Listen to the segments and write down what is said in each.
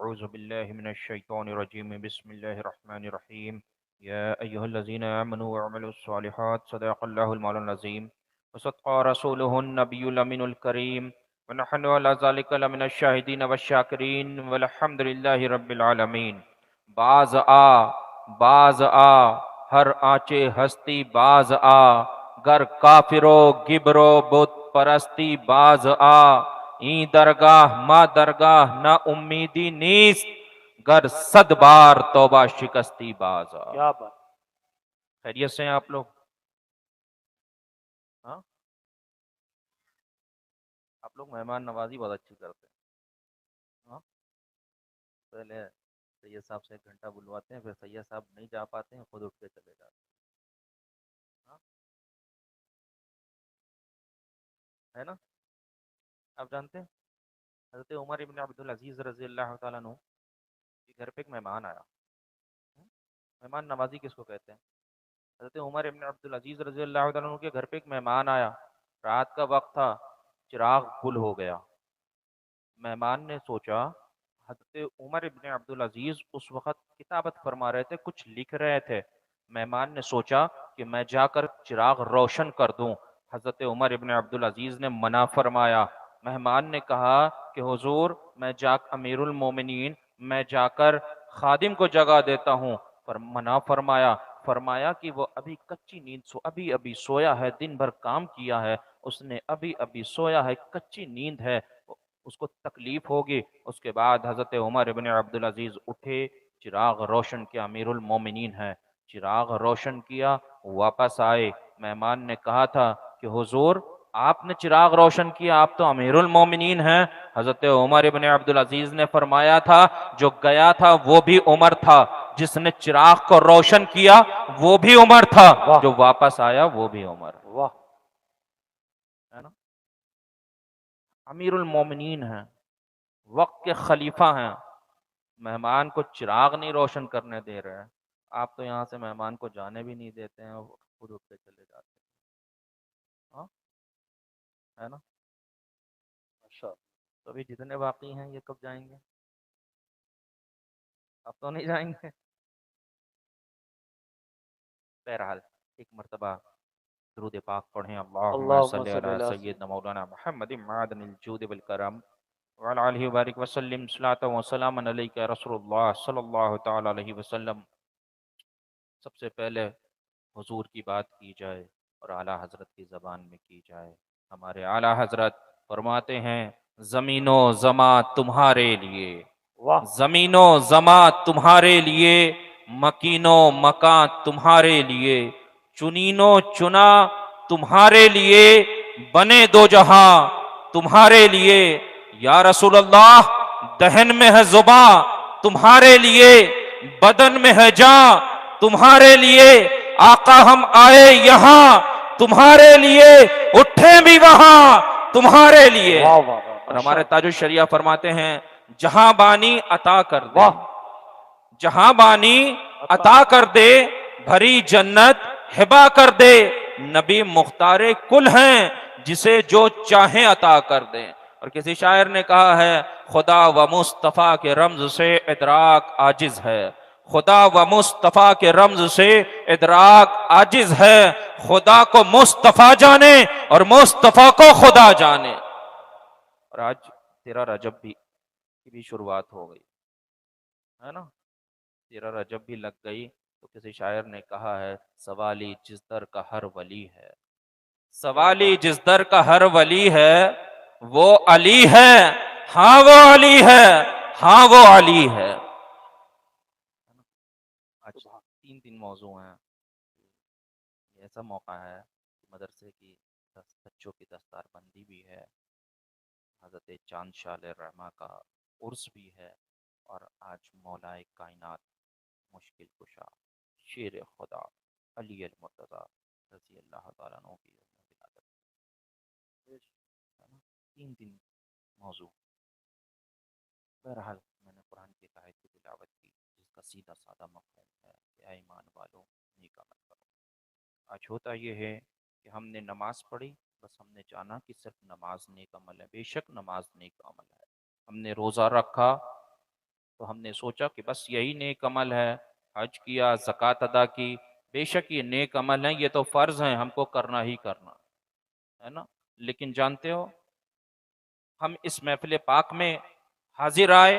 أعوذ بالله من الشيطان الرجيم بسم الله الرحمن الرحيم يا أيها الذين آمنوا وعملوا الصالحات صدق الله المولى العظيم وصدق رسوله النبي الأمين الكريم ونحن على ذلك لمن الشاهدين والشاكرين والحمد لله رب العالمين باز آ ہر آنچے ہستی باز آ گر کافرو گبرو بت پرستی باز آ این درگاہ ما درگاہ نہ امیدی نیست گر صد بار توبہ شکستی باز آ۔ کیا بات. خیریت سے ہیں آپ لوگ؟ ہاں آپ لوگ مہمان نوازی بہت اچھی کرتے ہیں. ہاں پہلے سید صاحب سے 1 گھنٹہ بلواتے ہیں، پھر سید صاحب نہیں جا پاتے ہیں، خود اٹھ کے چلے جاتے ہیں. ہاں ہے نا؟ آپ جانتے ہیں حضرت عمر ابن عبدالعزیز رضی اللہ تعالیٰ عنہ کے گھر پہ ایک مہمان آیا. مہمان نوازی کس کو کہتے ہیں؟ حضرت عمر ابن عبدالعزیز رضی اللہ تعالیٰ عنہ کے گھر پہ ایک مہمان آیا. رات کا وقت تھا، چراغ گل ہو گیا. مہمان نے سوچا، حضرت عمر ابن عبدالعزیز اس وقت کتابت فرما رہے تھے، کچھ لکھ رہے تھے. مہمان نے سوچا کہ میں جا کر چراغ روشن کر دوں. حضرت عمر ابن عبدالعزیز نے منع فرمایا. مہمان نے کہا کہ حضور امیر المومنین میں جا کر خادم کو جگا دیتا ہوں، پر منع فرمایا کہ وہ ابھی کچی نیند ابھی سویا ہے، دن بھر کام کیا ہے، اس نے ابھی سویا ہے، کچی نیند ہے، اس کو تکلیف ہوگی. اس کے بعد حضرت عمر ابن عبدالعزیز اٹھے، چراغ روشن کیا، امیر المومنین ہے، چراغ روشن کیا، واپس آئے. مہمان نے کہا تھا کہ حضور آپ نے چراغ روشن کیا، آپ تو امیر المومنین ہیں. حضرت عمر ابن عبدالعزیز نے فرمایا تھا جو گیا تھا وہ بھی عمر تھا، جس نے چراغ کو روشن کیا وہ بھی عمر تھا، واہ جو واپس آیا وہ بھی عمر واہ. ہے نا؟ امیر المومنین ہیں، وقت کے خلیفہ ہیں، مہمان کو چراغ نہیں روشن کرنے دے رہے ہیں. آپ تو یہاں سے مہمان کو جانے بھی نہیں دیتے ہیں، خود اٹھ کے چلے جاتے ہیں. ہاں ہے نا؟ اچھا. تو ابھی جتنے باقی ہیں یہ کب جائیں گے؟ اب تو نہیں جائیں گے. بہرحال ایک مرتبہ درود پاک پڑھیں، اللہم اللہم صلی صلی علی اللہ. سیدنا مولانا محمد معدن الجود والکرم وعلی آلہ وبارک وسلم صلاۃ و سلام علیک یا رسول اللہ صلی اللہ تعالی علیہ وسلم. سب سے پہلے حضور کی بات کی جائے اور اعلیٰ حضرت کی زبان میں کی جائے. ہمارے اعلیٰ حضرت فرماتے ہیں زمین و زماں تمہارے لیے، واہ. زمین و زماں تمہارے لیے، مکین و مکان تمہارے لیے، چنین و چنا تمہارے لیے، بنے دو جہاں تمہارے لیے. یا رسول اللہ دہن میں ہے زباں تمہارے لیے، بدن میں ہے جاں تمہارے لیے. آقا ہم آئے یہاں تمہارے لیے، اٹھیں بھی وہاں تمہارے لیے. واہ واہ واہ. اور ہمارے تاج الشریعہ فرماتے ہیں جہاں بانی عطا کر دے، واہ. جہاں بانی عطا کر دے، بھری جنت ہبا کر دے. نبی مختار کل ہیں جسے جو چاہیں عطا کر دیں. اور کسی شاعر نے کہا ہے خدا و مصطفیٰ کے رمز سے ادراک عاجز ہے، خدا و مصطفیٰ کے رمز سے ادراک عاجز ہے. خدا کو مصطفیٰ جانے اور مصطفیٰ کو خدا جانے. اور آج 13 رجب کی بھی شروعات ہو گئی ہے نا؟ 13 رجب بھی لگ گئی. تو کسی شاعر نے کہا ہے سوالی جس در کا ہر ولی ہے، سوالی جس در کا ہر ولی ہے وہ علی ہے، ہاں وہ علی ہے، ہاں وہ علی ہے. آج 3 موضوع ہیں. یہ ایسا موقع ہے کہ مدرسے کی بچوں کی دستار بندی بھی ہے، حضرت چاند شاہ علیہ الرحمہ کا عرس بھی ہے، اور آج مولا کائنات مشکل کشا شیر خدا علی المرتضیٰ رضی اللہ تعالیٰ عنہ کی ولادت. 3 موضوع. بہرحال میں نے قرآن کی ایک آیت کی تلاوت کی جس کا سیدھا سادہ مفہوم ہے کہ اے ایمان والو نیک عمل کرو. آج ہوتا یہ ہے کہ ہم نے نماز پڑھی، بس ہم نے جانا کہ صرف نماز نیک عمل ہے. بے شک نماز نیک عمل ہے. ہم نے روزہ رکھا، تو ہم نے سوچا کہ بس یہی نیک عمل ہے، حج کیا، زکوٰۃ ادا کی، بے شک یہ نیک عمل ہیں، یہ تو فرض ہیں، ہم کو کرنا ہی کرنا ہے نا۔ لیکن جانتے ہو، ہم اس محفل پاک میں حاضر آئے،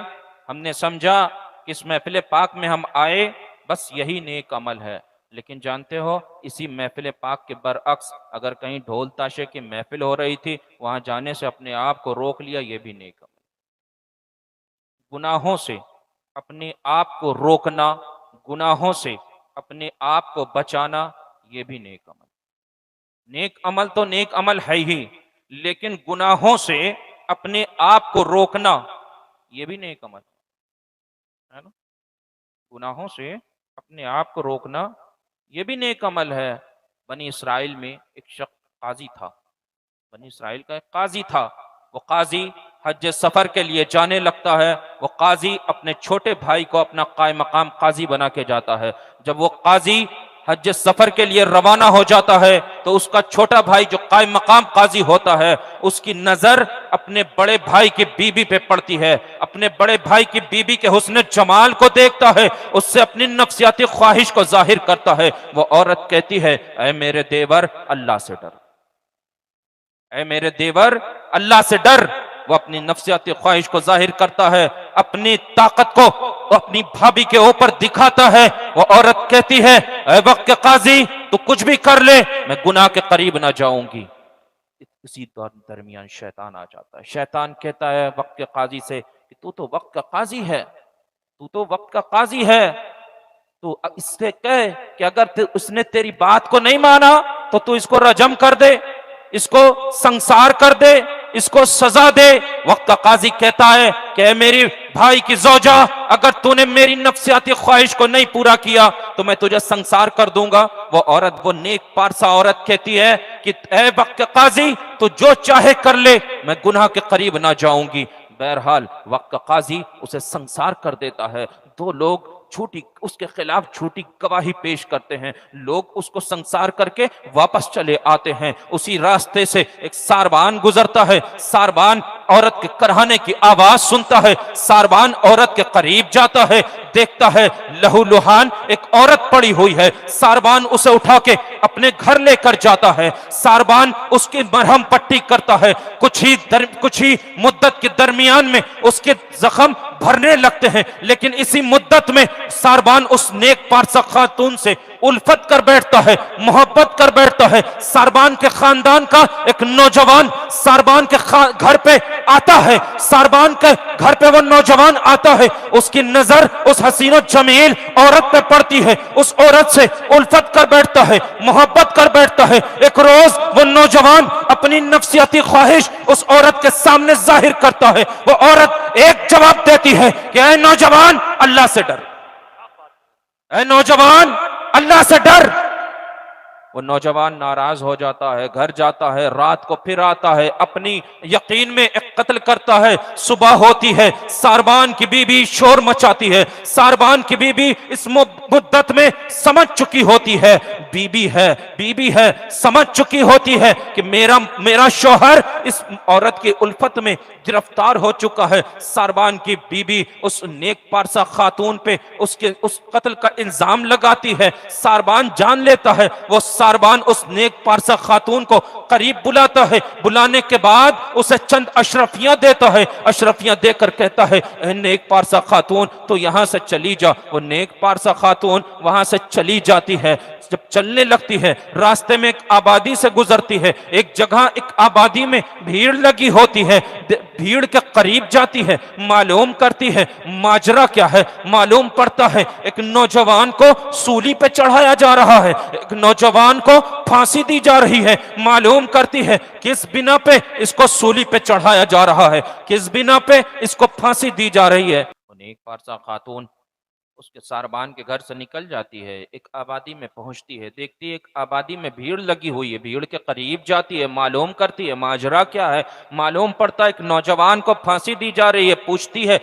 ہم نے سمجھا کہ اس محفل پاک میں ہم آئے بس یہی نیک عمل ہے، لیکن جانتے ہو اسی محفل پاک کے برعکس اگر کہیں ڈھول تاشے کی محفل ہو رہی تھی، وہاں جانے سے اپنے آپ کو روک لیا، یہ بھی نیک عمل۔ گناہوں سے اپنے آپ کو روکنا، گناہوں سے اپنے آپ کو بچانا، یہ بھی نیک عمل۔ نیک عمل تو نیک عمل ہے ہی، لیکن گناہوں سے اپنے آپ کو روکنا، یہ بھی نیک عمل ہے نا۔ گناہوں سے اپنے آپ کو روکنا، یہ بھی نیک عمل ہے۔ بنی اسرائیل میں ایک شخص قاضی تھا، بنی اسرائیل کا ایک قاضی تھا۔ وہ قاضی حج سفر کے لیے جانے لگتا ہے، وہ قاضی اپنے چھوٹے بھائی کو اپنا قائم مقام قاضی بنا کے جاتا ہے۔ جب وہ قاضی حج سفر کے لیے روانہ ہو جاتا ہے تو اس کا چھوٹا بھائی جو قائم مقام قاضی ہوتا ہے، اس کی نظر اپنے بڑے بھائی کی بیوی پہ پڑتی ہے، اپنے بڑے بھائی کی بیوی کے حسن جمال کو دیکھتا ہے، اس سے اپنی نفسیاتی خواہش کو ظاہر کرتا ہے۔ وہ عورت کہتی ہے، اے میرے دیور، اللہ سے ڈر، اے میرے دیور، اللہ سے ڈر۔ وہ اپنی نفسیاتی خواہش کو ظاہر کرتا ہے، اپنی طاقت کو اپنی بھابھی کے اوپر دکھاتا ہے۔ وہ عورت کہتی ہے، اے وقت کے قاضی، تو کچھ بھی کر لے، میں گناہ کے قریب نہ جاؤں گی۔ اسی درمیان شیطان آ جاتا ہے۔ شیطان کہتا ہے وقت کے قاضی سے کہ تو وقت کا قاضی ہے، تو وقت کا قاضی ہے، تو اس سے کہے کہ اگر اس نے تیری بات کو نہیں مانا تو اس کو رجم کر دے، اس کو سنسار کر دے، اس کو سزا دے۔ وقت کا قاضی کہتا ہے کہ اے میری بھائی کی زوجہ، اگر تو نے میری نفسیاتی خواہش کو نہیں پورا کیا تو میں تجھے سنسار کر دوں گا۔ وہ عورت، وہ نیک پارسا عورت کہتی ہے کہ اے وقت کے قاضی، تو جو چاہے کر لے، میں گناہ کے قریب نہ جاؤں گی۔ بہرحال وقت کا قاضی اسے سنسار کر دیتا ہے۔ دو لوگ جھوٹی اس کے خلاف جھوٹی گواہی پیش کرتے ہیں، لوگ اس کو سنسار کر کے واپس چلے آتے ہیں۔ اسی راستے سے ایک ساربان گزرتا ہے، ساربان عورت کے کرہانے کی آواز سنتا ہے، ساربان عورت کے قریب جاتا ہے، دیکھتا ہے لہو لہان ایک عورت پڑی ہوئی ہے۔ ساربان اسے اٹھا کے اپنے گھر لے کر جاتا ہے، ساربان اس کی مرہم پٹی کرتا ہے، کچھ ہی مدت کے درمیان میں اس کے زخم بھرنے لگتے ہیں، لیکن اسی مدت میں ساربان اس نیک پارسا خاتون سے الفت کر بیٹھتا ہے، محبت کر بیٹھتا ہے۔ ساربان کے خاندان کا ایک نوجوان ساربان کے گھر پہ آتا ہے، ساربان کے گھر پہ وہ نوجوان آتا ہے، اس کی نظر اس حسین و جمیل عورت پہ پڑتی ہے، اس عورت سے الفت کر بیٹھتا ہے، محبت کر بیٹھتا ہے۔ ایک روز وہ نوجوان اپنی نفسیاتی خواہش اس عورت کے سامنے ظاہر کرتا ہے۔ وہ عورت ایک جواب دیتی ہے کہ اے نوجوان، اللہ سے ڈر، اے نوجوان، اللہ سے ڈر۔ وہ نوجوان ناراض ہو جاتا ہے، گھر جاتا ہے، رات کو پھر آتا ہے، اپنی یقین میں ایک قتل کرتا ہے۔ صبح ہوتی ہے، ساربان کی بیوی شور مچاتی ہے، ساربان کی بیوی اس مدت میں سمجھ چکی ہوتی ہے، بیوی ہے سمجھ چکی ہوتی ہے کہ میرا شوہر اس عورت کی الفت میں گرفتار ہو چکا ہے۔ ساربان کی بیوی اس نیک پارسا خاتون پہ اس قتل کا الزام لگاتی ہے۔ ساربان جان لیتا ہے، وہ ساربان اس نیک پارسا خاتون کو قریب بلاتا ہے، بلانے کے بعد اسے چند اشرفیاں دیتا ہے، اشرفیاں دے کر کہتا ہے اے نیک پارسا خاتون، تو یہاں سے چلی جا۔ وہ نیک پارسا خاتون وہاں سے چلی جاتی ہے۔ جب چلنے لگتی ہے، راستے میں ایک آبادی سے گزرتی ہے، ایک جگہ ایک آبادی میں بھیڑ لگی ہوتی ہے، بھیڑ کے قریب جاتی ہے، معلوم کرتی ہے ماجرا کیا ہے۔ معلوم پڑتا ہے ایک نوجوان کو سولی پہ چڑھایا جا رہا ہے، ایک نوجوان کو پھانسی دی جا رہی ہے۔ معلوم کرتی ہے کس بنا پہ اس کو سولی پہ چڑھایا جا رہا ہے، کس بنا پہ اس کو پھانسی دی جا رہی ہے۔ نیک پارسا خاتون اس کے ساربان کے گھر سے نکل جاتی ہے، ایک آبادی میں پہنچتی ہے، دیکھتی ہے ایک آبادی میں بھیڑ لگی ہوئی ہے، بھیڑ کے قریب جاتی ہے، معلوم کرتی ہے ماجرا کیا ہے، معلوم پڑتا ہے ایک نوجوان کو پھانسی دی جا رہی ہے، پوچھتی ہے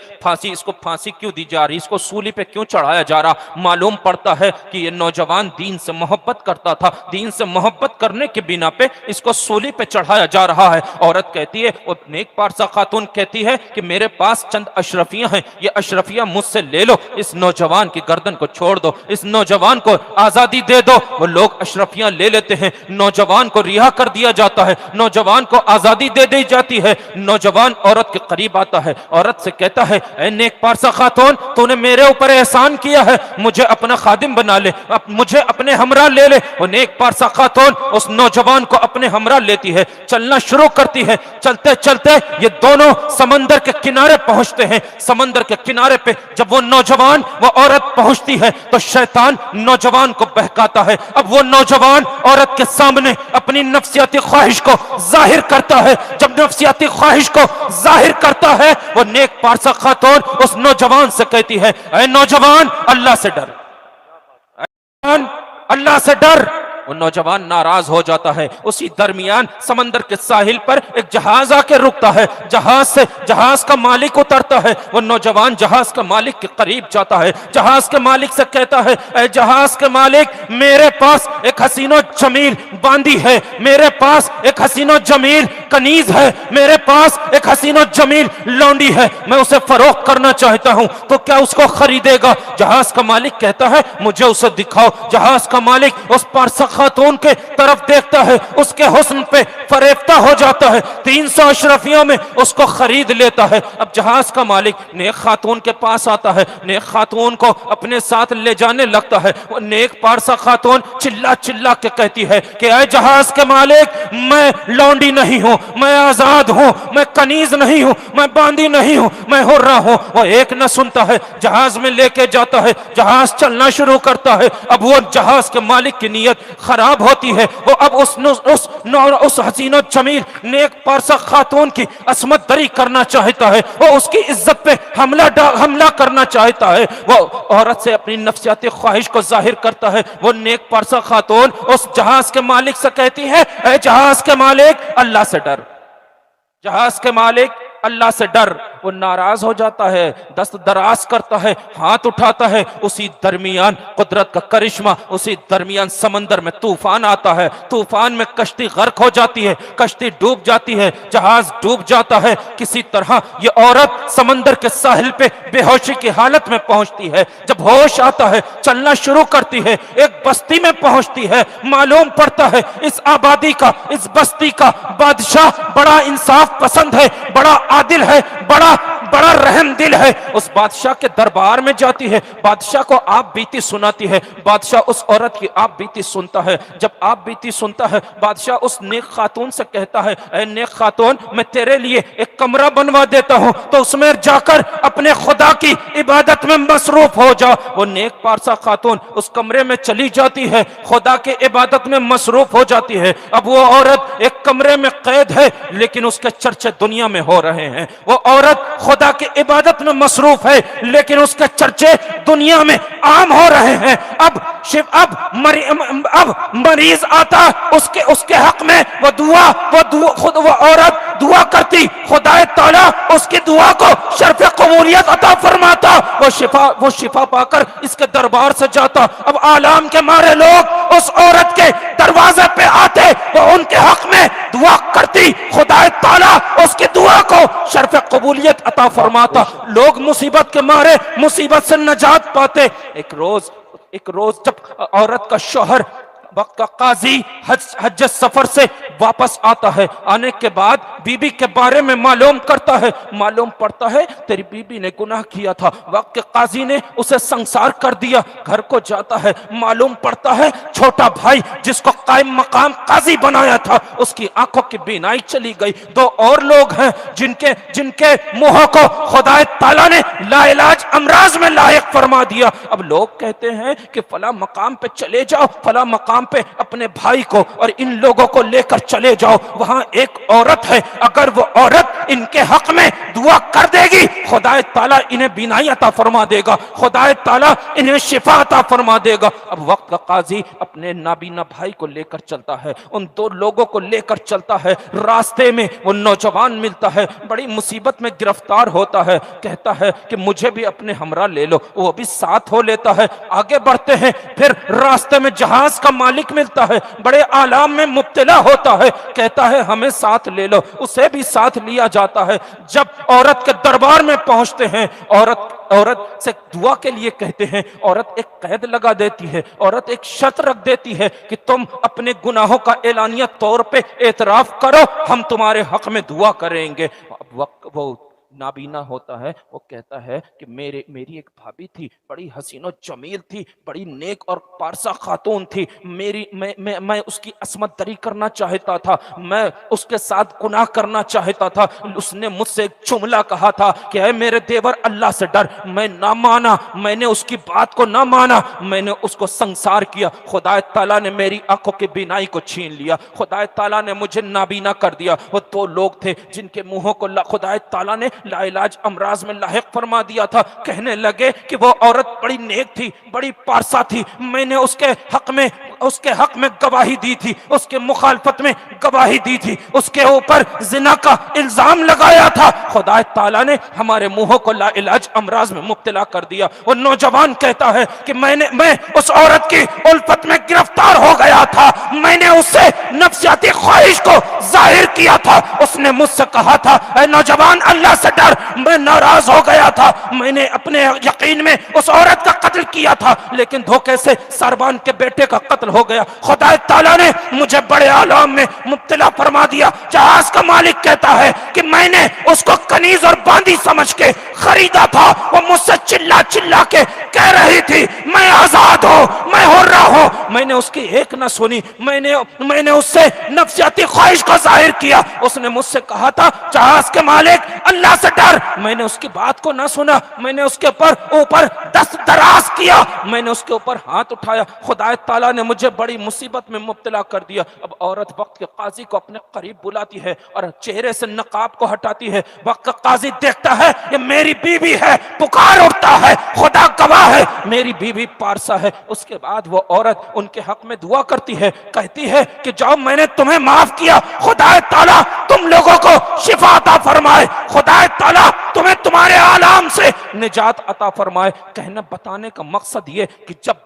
اس کو پھانسی کیوں دی جا رہی ہے، اس کو سولی پہ کیوں چڑھایا جا رہا، معلوم پڑتا ہے کہ یہ نوجوان دین سے محبت کرتا تھا، دین سے محبت کرنے کے بنا پہ اس کو سولی پہ چڑھایا جا رہا ہے۔ عورت کہتی ہے، اور نیک پارسا خاتون کہتی ہے کہ میرے پاس چند اشرفیاں ہیں، یہ اشرفیاں مجھ سے لے لو، اس نوجوان کی گردن کو چھوڑ دو، اس نوجوان کو آزادی دے دو۔ وہ لوگ اشرفیاں لے لیتے ہیں، نوجوان کو رہا کر دیا جاتا ہے، نوجوان کو آزادی دے دی جاتی ہے۔ نوجوان عورت کے قریب آتا ہے، عورت سے کہتا ہے اے نیک پارسا خاتون، تو نے میرے اوپر احسان کیا ہے، مجھے اپنا خادم بنا لے، مجھے اپنے ہمراہ لے لے۔ وہ نیک پارسا خاتون اس نوجوان کو اپنے ہمراہ لیتی ہے، چلنا شروع کرتی ہے۔ چلتے چلتے یہ دونوں سمندر کے کنارے پہنچتے ہیں۔ سمندر کے کنارے پہ جب وہ نوجوان وہ عورت پہنچتی ہے تو شیطان نوجوان کو بہکاتا ہے۔ اب وہ نوجوان عورت کے سامنے اپنی نفسیاتی خواہش کو ظاہر کرتا ہے۔ جب نفسیاتی خواہش کو ظاہر کرتا ہے، وہ نیک پارسا خاتون اس نوجوان سے کہتی ہے اے نوجوان، اللہ سے ڈر، اللہ سے ڈر۔ وہ نوجوان ناراض ہو جاتا ہے۔ اسی درمیان سمندر کے ساحل پر ایک جہاز آ کے رکتا ہے، جہاز کا مالک اترتا ہے۔ وہ نوجوان جہاز کے مالک کے قریب جاتا ہے، جہاز کے مالک سے کہتا ہے اے جہاز کے مالک، میرے پاس ایک حسین و جمیل باندی ہے، میرے پاس ایک حسین و جمیل کنیز ہے، میرے پاس ایک حسین و جمیل لونڈی ہے، میں اسے فروخت کرنا چاہتا ہوں، تو کیا اس کو خریدے گا؟ جہاز کا مالک کہتا ہے مجھے اسے دکھاؤ۔ جہاز کا مالک اس پارسا خاتون کے طرف دیکھتا ہے، اس کے حسن پہ فریفتہ ہو جاتا ہے، 300 اشرفیوں میں اس کو خرید لیتا ہے۔ اب جہاز کا مالک نیک خاتون کے پاس آتا ہے، نیک خاتون کو اپنے ساتھ لے جانے لگتا ہے۔ وہ نیک پارسا خاتون چلا چلا کے کہتی ہے کہ اے جہاز کے مالک، میں لونڈی نہیں ہوں، میں آزاد ہوں، میں کنیز نہیں ہوں، میں باندی نہیں ہوں، میں حرہ ہوں۔ وہ ایک نہ سنتا ہے، جہاز میں لے کے جاتا ہے، جہاز چلنا شروع کرتا ہے۔ اب وہ جہاز کے مالک کی نیت خراب ہوتی ہے، وہ اب اس حسین و جمیل نیک پارسا خاتون کی عصمت دری کرنا چاہتا ہے، وہ اس کی عزت پہ حملہ کرنا چاہتا ہے۔ وہ عورت سے اپنی نفسیاتی خواہش کو ظاہر کرتا ہے۔ وہ نیک پارسا خاتون اس جہاز کے مالک سے کہتی ہے اے جہاز کے مالک، اللہ سے ڈر، جہاز کے مالک اللہ سے ڈر۔ وہ ناراض ہو جاتا ہے، دست دراز کرتا ہے، ہاتھ اٹھاتا ہے۔ اسی درمیان قدرت کا کرشمہ، اسی درمیان سمندر میں طوفان آتا ہے، طوفان میں کشتی غرق ہو جاتی ہے، کشتی ڈوب جاتی ہے، جہاز ڈوب جاتا ہے۔ کسی طرح یہ عورت سمندر کے ساحل پہ بے ہوشی کی حالت میں پہنچتی ہے۔ جب ہوش آتا ہے، چلنا شروع کرتی ہے، ایک بستی میں پہنچتی ہے۔ معلوم پڑتا ہے اس آبادی کا، اس بستی کا بادشاہ بڑا انصاف پسند ہے، بڑا عادل ہے، بڑا رحم دل ہے۔ اس بادشاہ کے دربار میں جاتی ہے، بادشاہ کو آپ بیتی سناتی ہے۔ بادشاہ اس عورت کی آپ بیتی سنتا ہے۔ جب آپ بیتی سنتا ہے، بادشاہ اس نیک خاتون سے کہتا ہے اے نیک خاتون، میں تیرے لیے ایک کمرہ بنوا دیتا ہوں، تو اس میں جا کر اپنے خدا کی عبادت میں مصروف ہو جا۔ وہ نیک پارسا خاتون اس کمرے میں چلی جاتی ہے، خدا کی عبادت میں مصروف ہو جاتی ہے۔ اب وہ عورت ایک کمرے میں قید ہے، لیکن اس کے چرچے دنیا میں ہو رہے ہیں۔ وہ عورت خدا کی عبادت میں مصروف ہے، لیکن اس کے چرچے دنیا میں عام ہو رہے ہیں۔ اب مریض آتا اس کے حق میں وہ عورت دعا کرتی، خدا تعالیٰ اس کی دعا کو شرف قبولیت عطا فرماتا۔ وہ شفا پا کر اس کے دربار سے جاتا۔ اب آلام کے مارے لوگ اس عورت کے دروازے پہ آتے، وہ ان کے حق میں دعا کرتی، خدا تعالیٰ اس کی دعا کو شرف قبولیت عطا فرماتا۔ لوگ مصیبت کے مارے مصیبت سے نجات پاتے۔ ایک روز جب عورت کا شوہر وقت کا قاضی حج سفر سے واپس آتا ہے، آنے کے بعد بی بی کے بارے میں معلوم کرتا ہے، معلوم پڑتا ہے تیری بی بی نے گناہ کیا تھا، وقت کے قاضی نے اسے سنسار کر دیا۔ گھر کو جاتا ہے، معلوم پڑتا ہے چھوٹا بھائی جس کو قائم مقام قاضی بنایا تھا، اس کی آنکھوں کی بینائی چلی گئی۔ دو اور لوگ ہیں جن کے منہوں کو خدا تعالیٰ نے لا علاج امراض میں لاحق فرما دیا۔ اب لوگ کہتے ہیں کہ فلاں مقام پہ چلے جاؤ، فلاں مقام مقام پہ اپنے بھائی کو اور ان لوگوں کو لے کر چلے جاؤ، وہاں ایک عورت ہے، اگر وہ عورت ان کے حق میں دعا کر دے گی خدا تعالیٰ انہیں بینائی عطا فرما دے گا، خدا تعالیٰ انہیں شفا عطا فرما دے گا۔ اب وقت کا قاضی اپنے نابینا بھائی کو لے کر چلتا ہے، ان دو لوگوں کو لے کر چلتا ہے، راستے میں وہ نوجوان ملتا ہے، بڑی مصیبت میں گرفتار ہوتا ہے، کہتا ہے کہ مجھے بھی اپنے ہمراہ لے لو، وہ بھی ساتھ ہو لیتا ہے، آگے بڑھتے ہیں، پھر راستے میں جہاز کا مالک ملتا ہے، بڑے آلام میں مبتلا ہوتا ہے، کہتا ہے ہمیں ساتھ لے لو، اسے بھی ساتھ لیا جاتا ہے۔ جب عورت کے دربار میں پہنچتے ہیں، عورت سے دعا کے لیے کہتے ہیں، عورت ایک قید لگا دیتی ہے، عورت ایک شرط رکھ دیتی ہے کہ تم اپنے گناہوں کا اعلانیہ طور پہ اعتراف کرو، ہم تمہارے حق میں دعا کریں گے۔ اب وقت وہ نابینا ہوتا ہے، وہ کہتا ہے کہ میری ایک بھابھی تھی، بڑی حسین و جمیل تھی، بڑی نیک اور پارسا خاتون تھی، میں اس کی عصمت دری کرنا چاہتا تھا، میں اس کے ساتھ گناہ کرنا چاہتا تھا، اس نے مجھ سے ایک جملہ کہا تھا کہ اے میرے دیور اللہ سے ڈر، میں نہ مانا، میں نے اس کی بات کو نہ مانا، میں نے اس کو سنسار کیا، خدا تعالیٰ نے میری آنکھوں کی بینائی کو چھین لیا، خدا تعالیٰ نے مجھے نابینا کر دیا۔ وہ دو لوگ تھے جن کے منہوں کو خدا تعالیٰ نے لا علاج امراض میں لاحق فرما دیا تھا، کہنے لگے کہ وہ عورت بڑی نیک تھی، بڑی پارسا تھی، میں نے اس کے حق میں گواہی دی تھی، اس کے مخالفت میں گواہی دی تھی، اس کے اوپر زنا کا الزام لگایا تھا، خدا تعالیٰ نے ہمارے منہوں کو لا علاج امراض میں مبتلا کر دیا۔ وہ نوجوان کہتا ہے کہ میں اس عورت کی الفت میں گرفتار ہو گیا تھا، میں نے اس سے نفسیاتی خواہش کو ظاہر کیا تھا، اس نے مجھ سے کہا تھا اے نوجوان اللہ سے ڈر، میں ناراض ہو گیا تھا، میں نے اپنے یقین میں اس عورت کا قتل کیا تھا، لیکن دھوکے سے ساربان کے بیٹے کا قتل ہو گیا، خدا تعالیٰ نے مجھے بڑے آلام میں مبتلا فرما دیا۔ جہاز کا مالک کہتا ہے کہ میں نے اس کو کنیز اور باندی سمجھ کے خریدا تھا، وہ مجھ سے چلا چلا کے کہہ رہی تھی میں آزاد ہوں، میں حرہ ہوں، میں نے اس کی ایک نہ سنی، میں نے اس سے نفسیاتی خواہش کو ظاہر کیا، اس نے مجھ سے کہا تھا جہاز کے مالک اللہ سے ڈر، میں نے اس کی بات کو نہ سنا، میں نے اس کے اوپر دست دراز کیا، میں نے اس کے اوپر ہاتھ اٹھایا، خدا تعالیٰ نے مجھے بڑی مصیبت میں مبتلا کر دیا۔ اب عورت وقت کے قاضی کو اپنے قریب بلاتی ہے اور چہرے سے نقاب کو ہٹاتی ہے، وقت کا قاضی دیکھتا ہے یہ میری بیوی ہے، پکار اٹھتا ہے خدا گواہ ہے میری بیوی پارسا ہے۔ اس کے بعد وہ عورت ان کے حق میں دعا کرتی ہے، کہتی ہے کہ جاؤ میں نے تمہیں معاف کیا، خدا تعالیٰ تم لوگوں کو شفا عطا فرمائے، خدا تعالیٰ تمہیں تمہارے آلام سے نجات عطا فرمائے۔ کہنا بتانے کا مقصد یہ کہ جب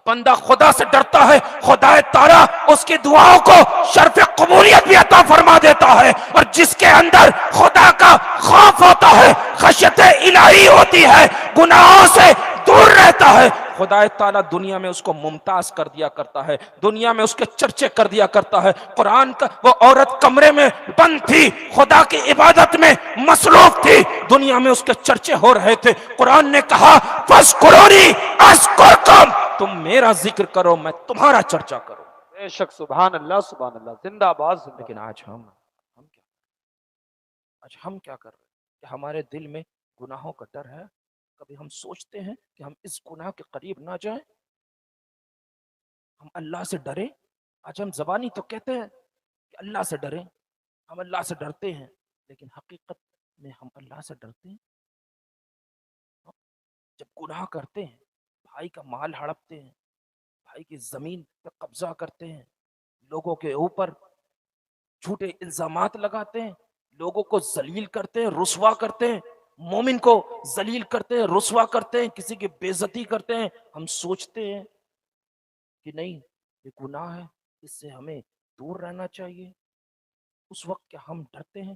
بندہ خدا سے ڈرتا ہے، خدا تعالیٰ اس کی دعاؤں کو شرف قبولیت بھی عطا فرما دیتا ہے، اور جس کے اندر خدا کا خوف ہوتا ہے، خشیت الہی ہوتی ہے، گناہوں سے دور رہتا ہے، خدا تعالیٰ دنیا میں اس کو ممتاز کر دیا کرتا ہے، دنیا میں اس کے چرچے کر دیا کرتا ہے۔ قرآن کا وہ عورت کمرے میں بند تھی، خدا کی عبادت میں مصروف تھی، دنیا میں اس کے چرچے ہو رہے تھے، قرآن نے کہا فَاذْكُرُونِی أَذْكُرْکُم، تم میرا ذکر کرو میں تمہارا چرچا کروں۔ بے شک، سبحان اللہ سبحان اللہ، زندہ باد زندہ باد۔ لیکن آج ہم کیا کر رہے ہیں کہ ہمارے دل میں گناہوں کا ڈر ہے؟ کبھی ہم سوچتے ہیں کہ ہم اس گناہ کے قریب نہ جائیں، ہم اللہ سے ڈریں؟ آج ہم زبانی تو کہتے ہیں کہ اللہ سے ڈریں، ہم اللہ سے ڈرتے ہیں، لیکن حقیقت میں ہم اللہ سے ڈرتے ہیں؟ جب گناہ کرتے ہیں، بھائی کا مال ہڑپتے ہیں، بھائی کی زمین پہ قبضہ کرتے ہیں، لوگوں کے اوپر جھوٹے الزامات لگاتے ہیں، لوگوں کو ذلیل کرتے ہیں، رسوا کرتے ہیں، مومن کو ذلیل کرتے ہیں، رسوا کرتے ہیں، کسی کی بے عزتی کرتے ہیں، ہم سوچتے ہیں کہ نہیں یہ گناہ ہے، اس سے ہمیں دور رہنا چاہیے۔ اس وقت کیا ہم ڈرتے ہیں؟